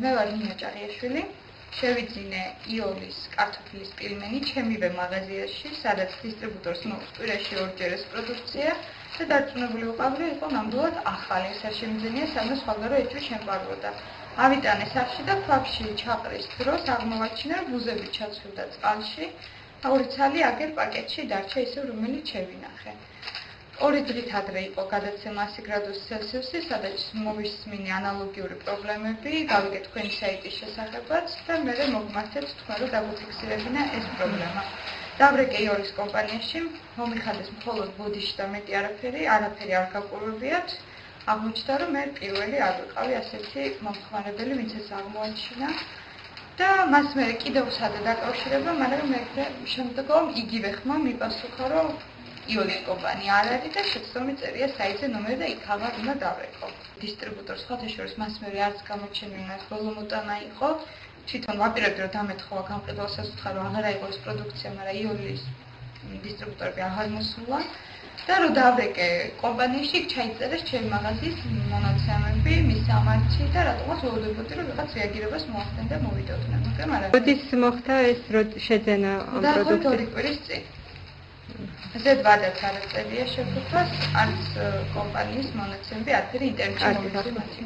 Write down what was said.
მე ვარ ნინო ჭაღიაშვილი. შევიძინე იოლის კარტოფილის პილმენი ჩემივე მაღაზიაში, სადაც დისტრიბუტორს მოყვა კვირაში ორჯერ ეს პროდუქცია და დარწმუნებული ვიყავი, რომ იყო ნამდვილად ახალი, ეს არ შემიძლია სანამ სხვაგანრო ეჭვი შემყარებოდა. ავიტანე სახლში და ქვაბში ჩაყრის დროს აღმოვაჩინე, რომ ბუზები ჩაცვლდა წყალში, ორი ცალი აგერ პაკეტში დარჩა ისევ, რომელიც შევინახე. ორი დღით ადრე იყო გადაცემა 100 გრადუს ცელსიუსი, სადაც მოვისმინე ანალოგიური პრობლემები, გავიგე თქვენი საიტის შესახებაც და მე მოგმართეთ თქვენ, რომ დაგვიფიქსირებინა ეს პრობლემა. დავრეკე იოლის კომპანიაში, მომიხადეს მხოლოდ ბოდიში და მეტი არაფერი არ გაკურებიათ. აღმოჩნდა, რომ მე პირველი არ ვიყავი ასეთი მომხმარებელი, ვინც ეს აღმოაჩინა. და მას მე კიდევ სადა დაკავშირება, მაგრამ მე შემდგომ იგივე ხმა მიპასუხა, რომ იოლის კომპანია არ არის და შეცდომი წერია საიტზე ნომერი და იქ აღარ უნდა დავრეკო. დისტრიბუტორს სხვათა შორის მას მე არც გამოჩენილა, ბოლო მოტანა იყო. თვითონ ვაპირებდი, რომ დამეთხოვა გამყიდველსაც უთხრა, რომ აღარ აიღო ეს პროდუქცია, მაგრამ იოლის დისტრიბუტორები აღარ მოსულა. და რომ დავრეკე კომპანიაში, იქ ჩაიწერეს ჩემი მაღაზიის მონაცემები, მის ამარჩი და რატომაც ველოდებოდი, რომ რაღაც რეაგირებას მოახდენ და მოვიდოდნენ. მაგრამ როდის მოხდა ეს შეძენა ამ პროდუქციის? და 2 კვირის წინ. ზედ ვადაც არ ეწევია შეფუთვას, არც კომპანიის მონაცემები, არაფერი ინტერნეტში მოვიდა მათი.